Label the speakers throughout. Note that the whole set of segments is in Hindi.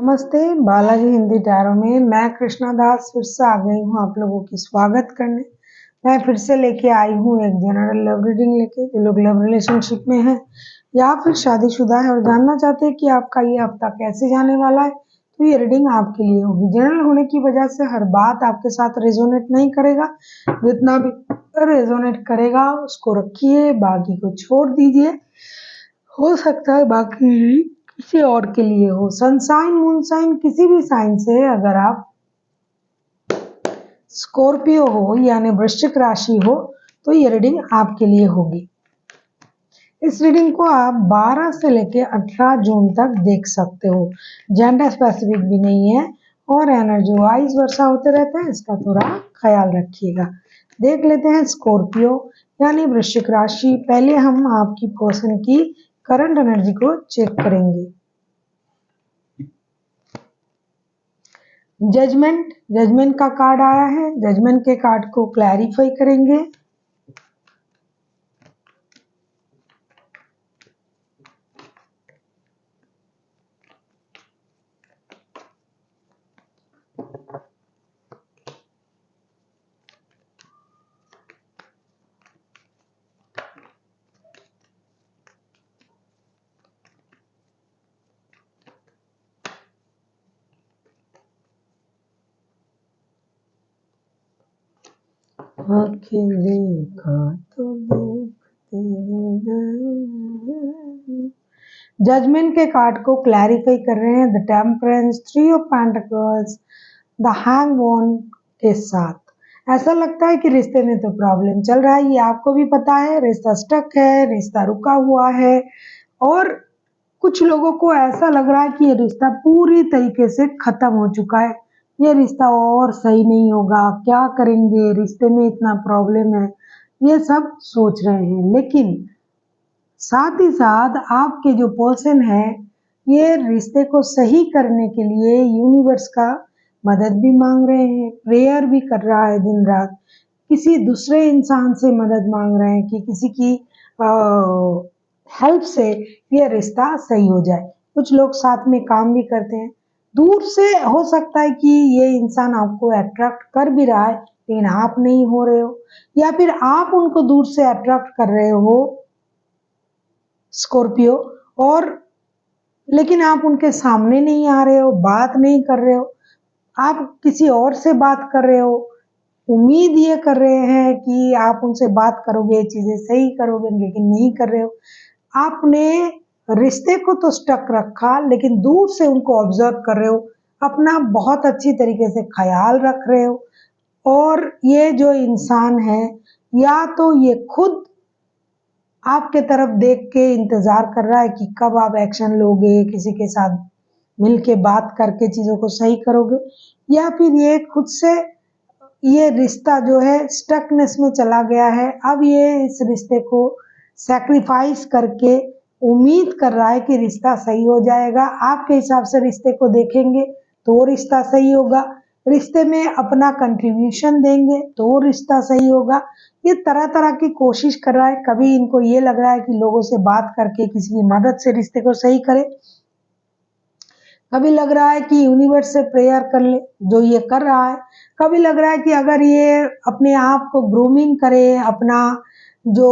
Speaker 1: नमस्ते, बालाजी हिंदी टैरो में मैं कृष्णा दास फिर से आ गई हूँ आप लोगों की स्वागत करने। मैं फिर से लेके आई हूँ एक जनरल लव रीडिंग लेके। जो लोग लव रिलेशनशिप में हैं या फिर शादीशुदा है और जानना चाहते हैं कि आपका ये हफ्ता कैसे जाने वाला है, तो ये रीडिंग आपके लिए होगी। जनरल होने की वजह से हर बात आपके साथ रेजोनेट नहीं करेगा, जितना भी रेजोनेट करेगा उसको रखिए, बाकी को छोड़ दीजिए। हो सकता है बाकी किसी और के लिए हो। सनसाइन मूनसाइन किसी भी साइन से अगर आप स्कॉर्पियो हो यानी वृश्चिक राशि हो तो ये रीडिंग आपके लिए होगी। इस रीडिंग को आप 12 से लेके 18 जून तक देख सकते हो। जेंडर स्पेसिफिक भी नहीं है और एनर्जी वाइज वर्षा होते रहते हैं, इसका थोड़ा ख्याल रखिएगा। देख लेते हैं स्कॉर्पियो यानी वृश्चिक राशि। पहले हम आपकी पर्सन की करंट एनर्जी को चेक करेंगे। जजमेंट का कार्ड आया है। जजमेंट के कार्ड को क्लैरिफाई करेंगे। आंखें देखा तो देखते रहे। जजमेंट के कार्ड को क्लैरिफाई कर रहे हैं the temperance, 3 of pentacles, the hanged one के साथ। ऐसा लगता है कि रिश्ते में तो प्रॉब्लम चल रहा है, ये आपको भी पता है। रिश्ता स्टक है, रिश्ता रुका हुआ है और कुछ लोगों को ऐसा लग रहा है कि ये रिश्ता पूरी तरीके से खत्म हो चुका है, ये रिश्ता और सही नहीं होगा, क्या करेंगे, रिश्ते में इतना प्रॉब्लम है, ये सब सोच रहे हैं। लेकिन साथ ही साथ आपके जो पर्सन है ये रिश्ते को सही करने के लिए यूनिवर्स का मदद भी मांग रहे हैं, प्रेयर भी कर रहा है दिन रात। किसी दूसरे इंसान से मदद मांग रहे हैं कि किसी की हेल्प से ये रिश्ता सही हो जाए। कुछ लोग साथ में काम भी करते हैं। दूर से हो सकता है कि ये इंसान आपको अट्रैक्ट कर भी रहा है लेकिन आप नहीं हो रहे हो, या फिर आप उनको दूर से अट्रैक्ट कर रहे हो स्कॉर्पियो, और लेकिन आप उनके सामने नहीं आ रहे हो, बात नहीं कर रहे हो, आप किसी और से बात कर रहे हो। उम्मीद ये कर रहे हैं कि आप उनसे बात करोगे, चीजें सही करोगे, लेकिन नहीं कर रहे हो। आपने रिश्ते को तो स्टक रखा लेकिन दूर से उनको ऑब्जर्व कर रहे हो, अपना बहुत अच्छी तरीके से ख्याल रख रहे हो। और ये जो इंसान है या तो ये खुद आपके तरफ देख के इंतजार कर रहा है कि कब आप एक्शन लोगे, किसी के साथ मिलके बात करके चीजों को सही करोगे, या फिर ये खुद से ये रिश्ता जो है स्टकनेस में चला गया है। अब ये इस रिश्ते को सैक्रिफाइस करके उम्मीद कर रहा है कि रिश्ता सही हो जाएगा। आपके हिसाब से रिश्ते को देखेंगे तो रिश्ता सही होगा, रिश्ते में अपना कंट्रीब्यूशन देंगे तो रिश्ता सही होगा। ये तरह तरह की कोशिश कर रहा है। कभी इनको ये लग रहा है कि लोगों से बात करके किसी की मदद से रिश्ते को सही करे, कभी लग रहा है कि यूनिवर्स से प्रेयर कर ले, जो ये कर रहा है। कभी लग रहा है कि अगर ये अपने आप को ग्रूमिंग करे, अपना जो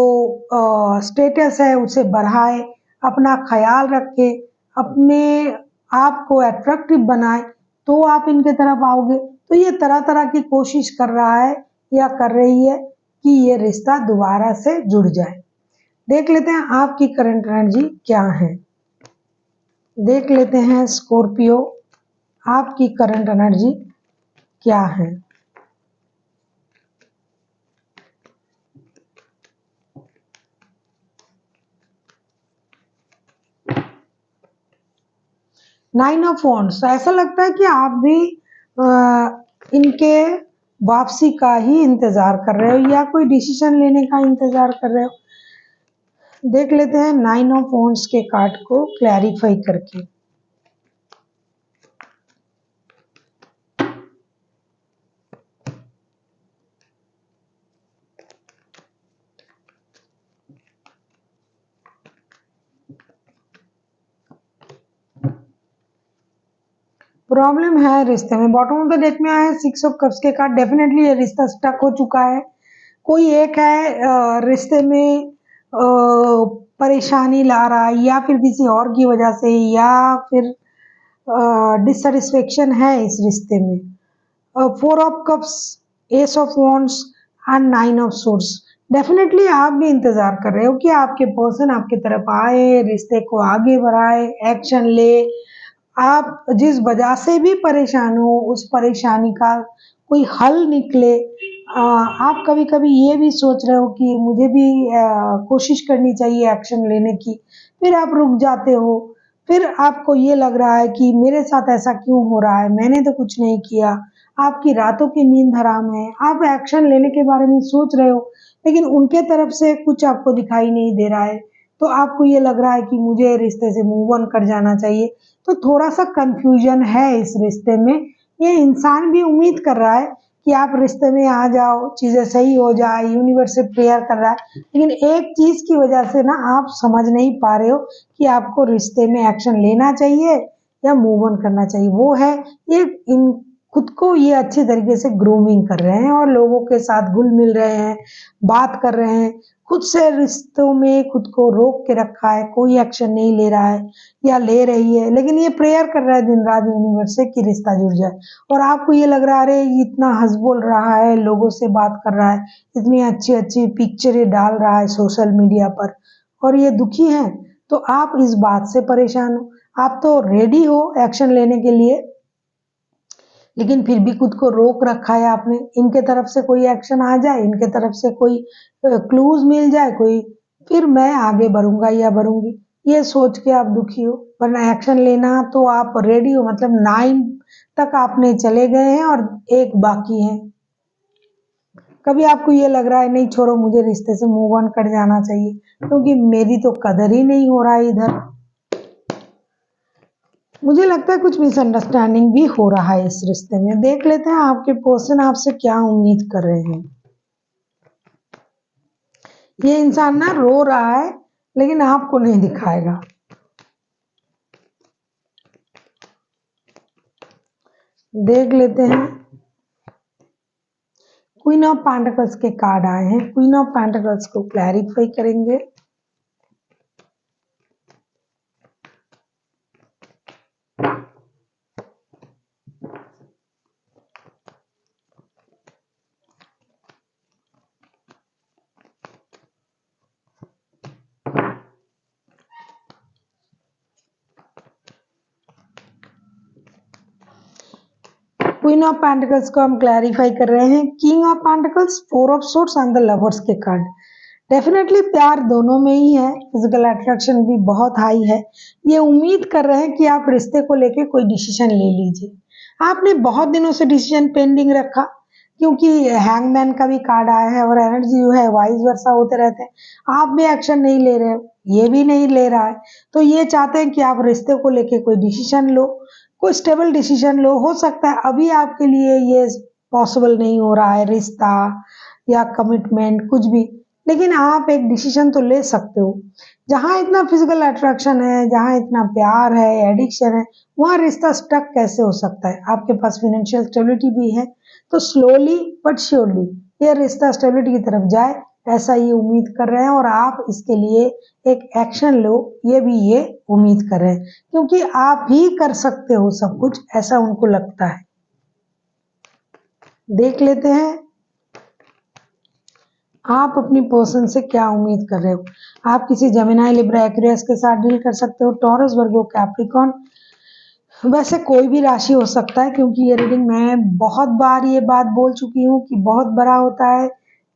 Speaker 1: स्टेटस है उसे बढ़ाए, अपना ख्याल रखे, अपने आप को अट्रैक्टिव बनाए, तो आप इनके तरफ आओगे। तो ये तरह तरह की कोशिश कर रहा है या कर रही है कि ये रिश्ता दोबारा से जुड़ जाए। देख लेते हैं आपकी करंट एनर्जी क्या है। देख लेते हैं स्कॉर्पियो आपकी करंट एनर्जी क्या है। Nine of wands. ऐसा लगता है कि आप भी इनके वापसी का ही इंतजार कर रहे हो या कोई डिसीजन लेने का इंतजार कर रहे हो। देख लेते हैं नाइन ऑफ वॉन्ड्स के कार्ड को क्लैरिफाई करके। प्रॉब्लम है रिश्ते में। बॉटम ऑफ द डेक में आया है 6 ऑफ कप्स के कार्ड। डेफिनेटली ये रिश्ता स्टक हो चुका है। कोई एक है रिश्ते में परेशानी ला रहा है, या फिर किसी और की वजह से, या फिर डिससेटिस्फेक्शन है इस रिश्ते में। 4 of cups, S of wands and 9 of swords. Definitely आप भी इंतजार कर रहे हो कि आपके पर्सन आपकी तरफ आए, रिश्ते को आगे बढ़ाए, एक्शन ले। आप जिस वजह से भी परेशान हो उस परेशानी का कोई हल निकले। आप कभी कभी ये भी सोच रहे हो कि मुझे भी कोशिश करनी चाहिए एक्शन लेने की, फिर आप रुक जाते हो। फिर आपको ये लग रहा है कि मेरे साथ ऐसा क्यों हो रहा है, मैंने तो कुछ नहीं किया। आपकी रातों की नींद हराम है। आप एक्शन लेने के बारे में सोच रहे हो, लेकिन उनके तरफ से कुछ आपको दिखाई नहीं दे रहा है। तो आपको ये लग रहा है कि मुझे रिश्ते से मूव ऑन कर जाना चाहिए। तो थोड़ा-सा कन्फ्यूज़न है इस रिश्ते में। ये इंसान भी उम्मीद कर रहा है कि आप रिश्ते में आ जाओ, चीज़ें सही हो जाए, यूनिवर्स से प्रेयर कर रहा है। लेकिन एक चीज़ की वजह से ना आप समझ नहीं पा रहे हो कि आपको रिश्ते में एक्शन लेना चाहिए या मूव ऑन करना चाहिए। वो है ये इन खुद को ये अच्छी तरीके से ग्रूमिंग कर रहे हैं और लोगों के साथ घुल-मिल रहे हैं, बात कर रहे हैं। खुद से रिश्तों में खुद को रोक के रखा है, कोई एक्शन नहीं ले रहा है या ले रही है, लेकिन ये प्रेयर कर रहा है दिन रात यूनिवर्स से कि रिश्ता जुड़ जाए। और आपको ये लग रहा है अरे ये इतना हंस बोल रहा है, लोगों से बात कर रहा है, इतनी अच्छी अच्छी पिक्चरें डाल रहा है सोशल मीडिया पर, और ये दुखी है। तो आप इस बात से परेशान हो। आप तो रेडी हो एक्शन लेने के लिए, लेकिन फिर भी खुद को रोक रखा है आपने। इनके तरफ से कोई एक्शन आ जाए, इनके तरफ से कोई क्लूज मिल जाए कोई, फिर मैं आगे बढ़ूंगा या बढ़ूंगी, ये सोच के आप दुखी हो। वरना एक्शन लेना तो आप रेडी हो, मतलब 9 तक आपने चले गए हैं और एक बाकी है। कभी आपको ये लग रहा है नहीं छोड़ो, मुझे रिश्ते से मूव ऑन कर जाना चाहिए क्योंकि मेरी तो कदर ही नहीं हो रहा है इधर। मुझे लगता है कुछ मिसअंडरस्टैंडिंग भी हो रहा है इस रिश्ते में। देख लेते हैं आपके पर्सन आपसे क्या उम्मीद कर रहे हैं। ये इंसान ना रो रहा है लेकिन आपको नहीं दिखाएगा। देख लेते हैं। क्वीन ऑफ पेंटिकल्स के कार्ड आए हैं। क्वीन ऑफ पेंटिकल्स को क्लैरिफाई करेंगे। क्वीन ऑफ पेंटिकल्स को हम क्लैरिफाई कर रहे हैं। King of pentacles, 4 of swords and the lovers के कार्ड। डेफिनेटली प्यार दोनों में ही है, फिजिकल अट्रैक्शन भी बहुत हाई है। ये उम्मीद कर रहे हैं कि आप रिश्ते को लेके कोई डिसीजन ले लीजिए। आपने बहुत दिनों से डिसीजन पेंडिंग रखा, क्योंकि हैंगमैन का भी कार्ड आया है और एनर्जी जो है वाइस वर्सा होते रहते हैं। आप भी एक्शन नहीं ले रहे हो, ये भी नहीं ले रहा है। तो ये चाहते हैं कि आप रिश्ते को लेके कोई डिसीजन लो, कोई स्टेबल डिसीजन लो। हो सकता है अभी आपके लिए ये पॉसिबल नहीं हो रहा है रिश्ता या कमिटमेंट कुछ भी, लेकिन आप एक डिसीजन तो ले सकते हो। जहाँ इतना फिजिकल अट्रैक्शन है, जहाँ इतना प्यार है, एडिक्शन है, वहाँ रिश्ता स्टक कैसे हो सकता है। आपके पास फाइनेंशियल स्टेबिलिटी भी है, तो स्लोली बट श्योरली ये रिश्ता स्टेबिलिटी की तरफ जाए, ऐसा ये उम्मीद कर रहे हैं। और आप इसके लिए एक एक्शन लो, ये भी ये उम्मीद कर रहे हैं, क्योंकि आप ही कर सकते हो सब कुछ, ऐसा उनको लगता है। देख लेते हैं आप अपनी पर्सन से क्या उम्मीद कर रहे हो। आप किसी जेमिनी, लिब्रा, एक्वेरियस के साथ डील कर सकते हो, टॉरस, वर्गो, कैप्रिकॉर्न। वैसे कोई भी राशि हो सकता है, क्योंकि ये रीडिंग मैं बहुत बार ये बात बोल चुकी हूँ कि बहुत बड़ा होता है।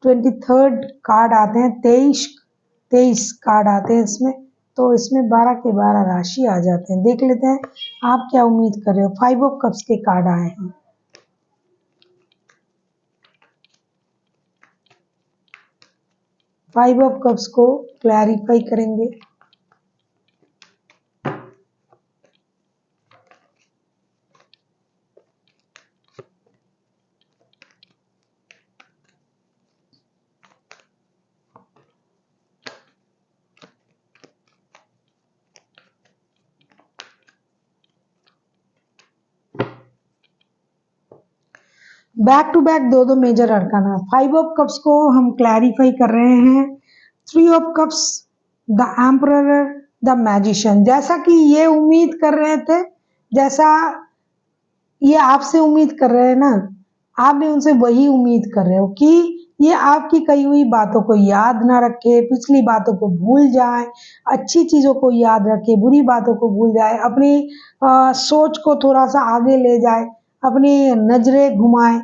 Speaker 1: 23rd कार्ड आते हैं, 23 कार्ड आते हैं इसमें, तो इसमें 12 के 12 राशि आ जाते हैं। देख लेते हैं आप क्या उम्मीद कर रहे हो। 5 ऑफ कप्स के कार्ड आए हैं। 5 ऑफ कप्स को क्लैरिफाई करेंगे। बैक टू बैक दो दो मेजर अरकाना। 5 ऑफ कप्स को हम क्लैरिफाई कर रहे हैं। 3 of cups, the emperor, the magician. जैसा कि ये उम्मीद कर रहे थे, जैसा ये आपसे उम्मीद कर रहे हैं ना, आप भी उनसे वही उम्मीद कर रहे हो कि ये आपकी कही हुई बातों को याद ना रखे, पिछली बातों को भूल जाए, अच्छी चीजों को याद रखे, बुरी बातों को भूल जाए, अपनी सोच को थोड़ा सा आगे ले जाए, अपनी नजरें घुमाए।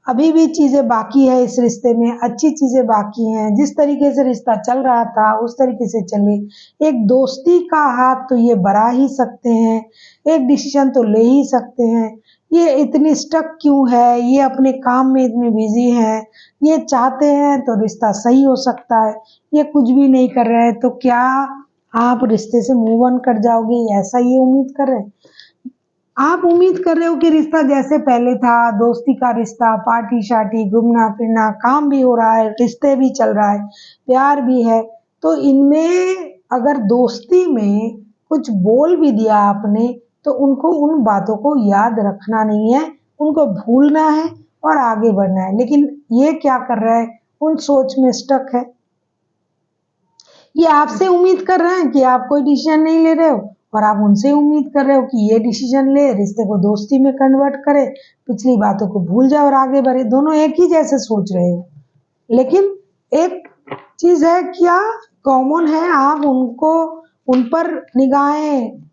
Speaker 1: अभी भी चीजें बाकी है इस रिश्ते में, अच्छी चीजें बाकी हैं। जिस तरीके से रिश्ता चल रहा था उस तरीके से चले। एक दोस्ती का हाथ तो ये बढ़ा ही सकते हैं, एक डिसीजन तो ले ही सकते हैं। ये इतनी स्टक क्यों है, ये अपने काम में इतने बिजी हैं, ये चाहते हैं तो रिश्ता सही हो सकता है। ये कुछ भी नहीं कर रहे हैं तो क्या आप रिश्ते से मूव ऑन कर जाओगे, ऐसा ये उम्मीद कर रहे हैं? आप उम्मीद कर रहे हो कि रिश्ता जैसे पहले था, दोस्ती का रिश्ता, पार्टी शार्टी, घूमना फिरना, काम भी हो रहा है, रिश्ते भी चल रहा है, प्यार भी है। तो इनमें अगर दोस्ती में कुछ बोल भी दिया आपने तो उनको उन बातों को याद रखना नहीं है, उनको भूलना है और आगे बढ़ना है। लेकिन ये क्या कर रहा है, उन सोच में स्टक है। ये आपसे उम्मीद कर रहे हैं कि आप कोई डिसीजन नहीं ले रहे हो, और आप उनसे उम्मीद कर रहे हो कि ये डिसीजन ले, रिश्ते को दोस्ती में कन्वर्ट करे, पिछली बातों को भूल जाए और आगे बढ़े। दोनों एक ही जैसे सोच रहे हो। लेकिन एक चीज है, क्या कॉमन है, आप उनको, उन पर निगाहें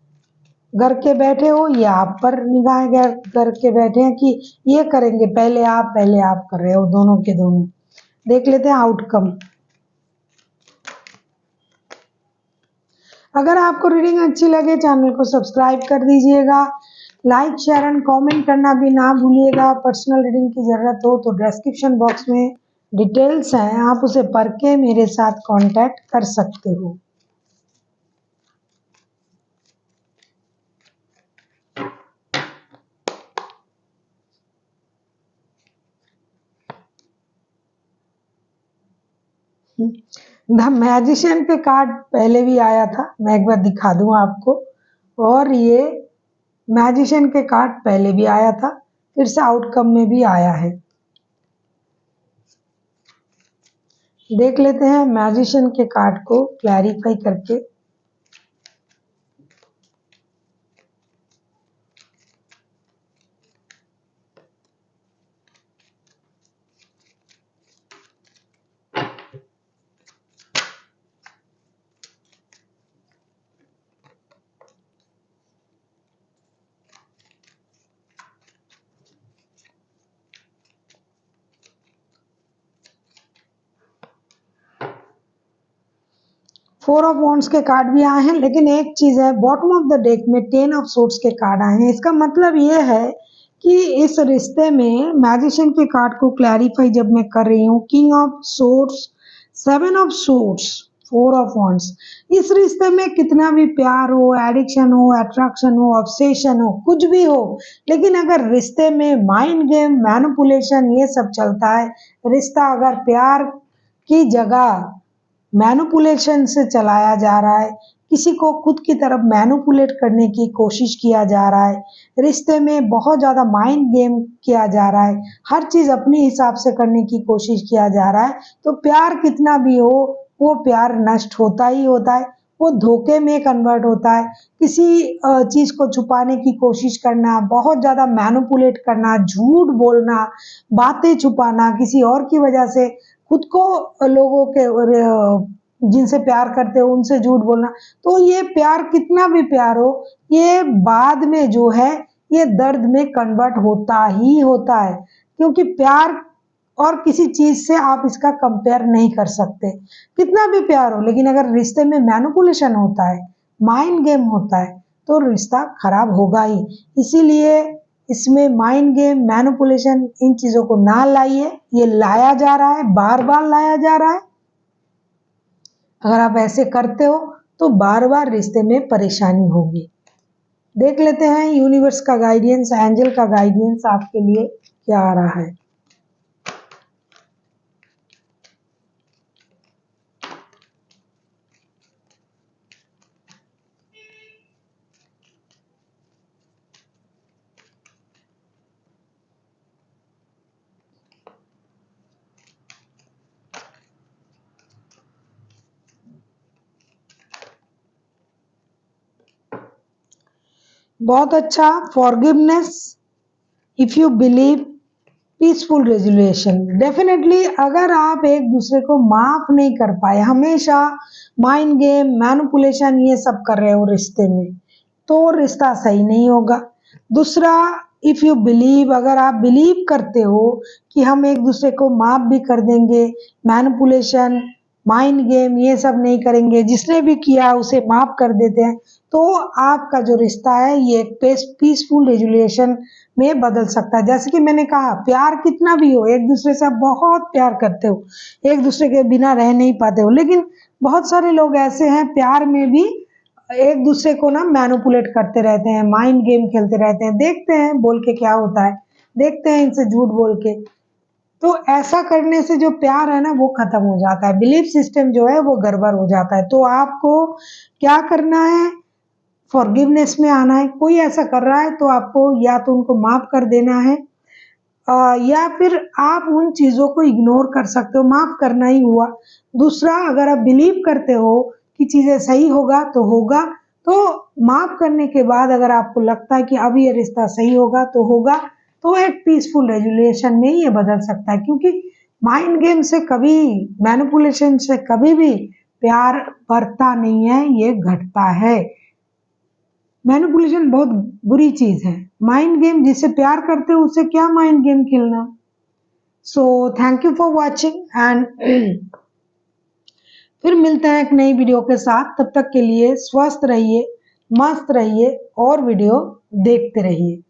Speaker 1: घर के बैठे हो या आप पर निगाहें घर के बैठे हैं कि ये करेंगे, पहले आप कर रहे हो, दोनों के दोनों। देख लेते हैं आउटकम। अगर आपको रीडिंग अच्छी लगे चैनल को सब्सक्राइब कर दीजिएगा, लाइक शेयर एंड कमेंट करना भी ना भूलिएगा। पर्सनल रीडिंग की ज़रूरत हो तो डिस्क्रिप्शन बॉक्स में डिटेल्स हैं, आप उसे पढ़ के मेरे साथ कांटेक्ट कर सकते हो। द मैजिशियन पे कार्ड पहले भी आया था, मैं एक बार दिखा दूं आपको। और ये मैजिशियन के कार्ड पहले भी आया था, फिर से आउटकम में भी आया है। देख लेते हैं मैजिशियन के कार्ड को क्लैरिफाई करके। फोर ऑफ वॉन्ड्स के कार्ड भी आए हैं, लेकिन एक चीज है, बॉटम ऑफ द डेक में 10 ऑफ सोर्ड्स के कार्ड आए हैं। इसका मतलब ये है कि इस रिश्ते में मैजिशियन के कार्ड को क्लैरिफाई जब मैं कर रही हूँ, king of swords, 7 of swords, 4 of wands, इस रिश्ते में कितना भी प्यार हो, एडिक्शन हो, अट्रैक्शन हो, ऑब्सेशन हो, कुछ भी हो, लेकिन अगर रिश्ते में माइंड गेम, मैनिपुलेशन ये सब चलता है, रिश्ता अगर प्यार की जगह मैनिपुलेशन से चलाया जा रहा है, किसी को खुद की तरफ मैनिपुलेट करने की कोशिश किया जा रहा है, रिश्ते में बहुत ज़्यादा माइंड गेम किया जा रहा है, हर चीज़ अपने हिसाब से करने की कोशिश किया जा रहा है, तो प्यार कितना भी हो वो प्यार नष्ट होता ही होता है, वो धोखे में कन्वर्ट होता है। किसी चीज़ को छुपाने की कोशिश करना, बहुत ज़्यादा मैनिपुलेट करना, झूठ बोलना, बातें छुपाना, किसी और की वजह से खुद को लोगों के जिनसे प्यार करते हो उनसे झूठ बोलना, तो ये प्यार कितना भी प्यार हो, ये बाद में जो है ये दर्द में कन्वर्ट होता ही होता है। क्योंकि प्यार और किसी चीज से आप इसका कंपेयर नहीं कर सकते, कितना भी प्यार हो, लेकिन अगर रिश्ते में मैनिपुलेशन होता है, माइंड गेम होता है, तो रिश्ता खराब होगा ही। इसीलिए इसमें माइंड गेम, मैनिपुलेशन, इन चीजों को ना लाइए। ये लाया जा रहा है, बार बार लाया जा रहा है। अगर आप ऐसे करते हो तो बार बार रिश्ते में परेशानी होगी। देख लेते हैं यूनिवर्स का गाइडेंस, एंजल का गाइडेंस आपके लिए क्या आ रहा है। बहुत अच्छा, forgiveness, if you believe, peaceful resolution. Definitely अगर आप एक दूसरे को माफ नहीं कर पाए, हमेशा माइंड गेम, मैनिपुलेशन ये सब कर रहे हो रिश्ते में, तो रिश्ता सही नहीं होगा। दूसरा, इफ यू बिलीव, अगर आप बिलीव करते हो कि हम एक दूसरे को माफ भी कर देंगे, मैनिपुलेशन, माइंड गेम ये सब नहीं करेंगे, जिसने भी किया उसे माफ कर देते हैं, तो आपका जो रिश्ता है ये पीसफुल रेजुलेशन में बदल सकता है। जैसे कि मैंने कहा, प्यार कितना भी हो, एक दूसरे से आप बहुत प्यार करते हो, एक दूसरे के बिना रह नहीं पाते हो, लेकिन बहुत सारे लोग ऐसे हैं प्यार में भी एक दूसरे को ना मैनिपुलेट करते रहते हैं, माइंड गेम खेलते रहते हैं। देखते हैं बोल के क्या होता है, देखते हैं इनसे झूठ बोल के। तो ऐसा करने से जो प्यार है ना वो खत्म हो जाता है, बिलीफ सिस्टम जो है वो गड़बड़ हो जाता है। तो आपको क्या करना है, फॉरगिवनेस में आना है। कोई ऐसा कर रहा है तो आपको या तो उनको माफ कर देना है, या फिर आप उन चीज़ों को इग्नोर कर सकते हो, माफ करना ही हुआ। दूसरा, अगर आप बिलीव करते हो कि चीज़ें सही होगा तो होगा, तो माफ करने के बाद अगर आपको लगता है कि अब ये रिश्ता सही होगा तो होगा, तो एक पीसफुल रेजुलेशन में ये बदल सकता है। क्योंकि माइंड गेम से कभी, मैनिपुलेशन से कभी भी प्यार बढ़ता नहीं है, ये घटता है। मैनिपुलेशन बहुत बुरी चीज है। माइंड गेम, जिससे प्यार करते हो उससे क्या माइंड गेम खेलना। So thank you for watching and फिर मिलते हैं एक नई वीडियो के साथ। तब तक के लिए स्वस्थ रहिए, मस्त रहिए और वीडियो देखते रहिए।